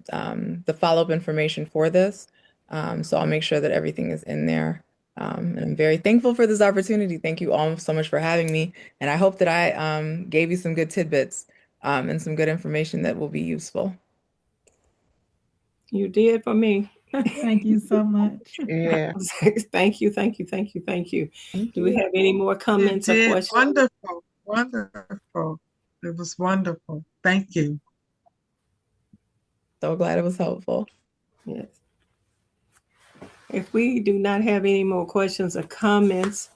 follow-up information for this. So I'll make sure that everything is in there And I'm very thankful for this opportunity. Thank you all so much for having me. And I hope that I gave you some good tidbits and some good information that will be useful. You did for me. Thank you so much. Yeah. Thank you, thank you, thank you, thank you. Thank Do we you. have any more You comments or did questions? wonderful, wonderful. It was wonderful. Thank you. So glad it was helpful. Yes. If we do not have any more questions or comments,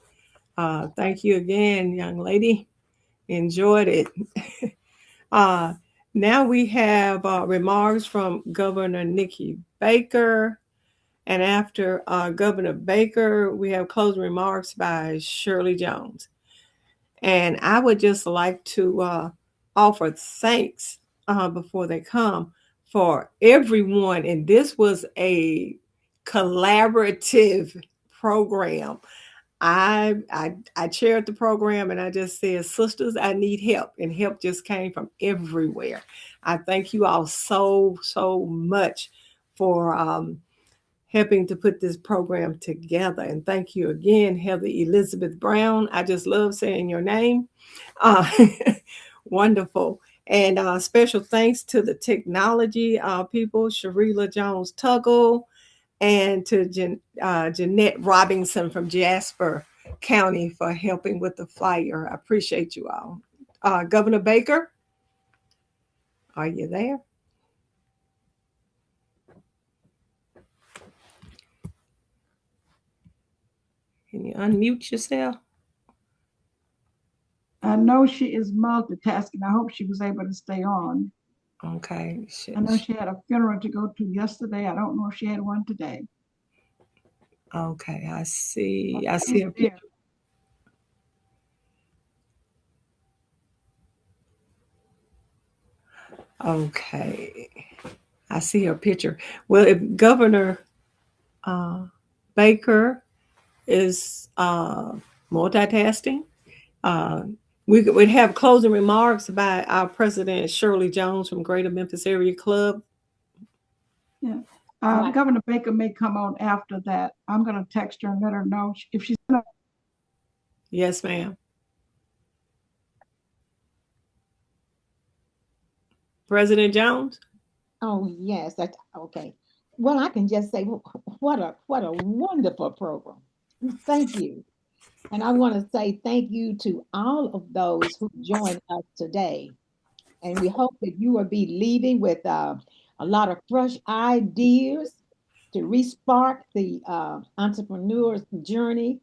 thank you again, young lady. Enjoyed it. Now we have remarks from Governor Nikki Baker. And after Governor Baker, we have closing remarks by Shirley Jones. And I would just like to offer thanks before they come for everyone. And this was a collaborative program. I chaired the program and I just said, sisters, I need help. And help just came from everywhere. I thank you all so much for helping to put this program together. And thank you again, Heather Elizabeth Brown. I just love saying your name. Wonderful. And special thanks to the technology people, Sharila Jones Tuggle, and to Jeanette Robinson from Jasper County for helping with the flyer. I appreciate you all. Governor Baker, are you there? Can you unmute yourself? I know she is multitasking. I hope she was able to stay on. Okay. I know she had a funeral to go to yesterday. I don't know if she had one today. Okay, I see her picture. Okay, I see her picture. Well, if Governor Baker is multitasking, we'd have closing remarks by our president, Shirley Jones from Greater Memphis Area Club. Yeah. Governor Baker may come on after that. I'm going to text her and let her know if she's going to. Yes, ma'am. President Jones? Oh, yes. That's okay. Well, I can just say, what a wonderful program. Thank you. And I want to say thank you to all of those who joined us today. And we hope that you will be leaving with a lot of fresh ideas to respark the entrepreneur's journey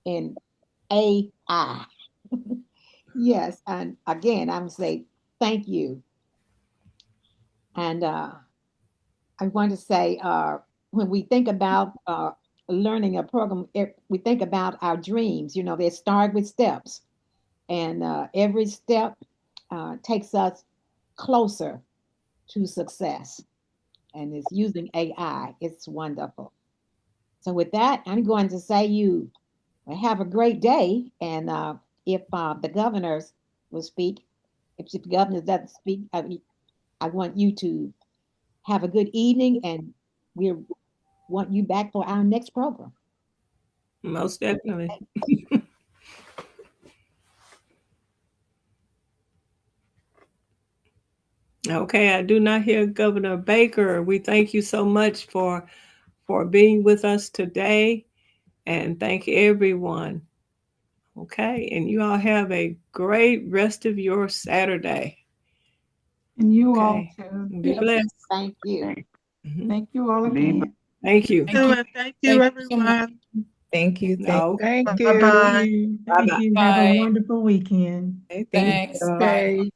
in AI. Yes, and again, I'm say thank you. And I want to say when we think about learning a program, we think about our dreams. You know, they start with steps, and every step takes us closer to success. And it's using AI. It's wonderful. So with that, I'm going to say you have a great day. And if the governors will speak, if the governor doesn't speak, I want you to have a good evening, and we want you back for our next program. Most definitely. Okay, I do not hear Governor Baker. We thank you so much for being with us today, and thank everyone. Okay, and you all have a great rest of your Saturday. And you all too. Be blessed. Thank you. Thank you all again. Thank you. Thank you, everyone. Thank you. Thank you. Bye-bye. Thank you. Have a wonderful weekend. Okay, Thanks. Okay.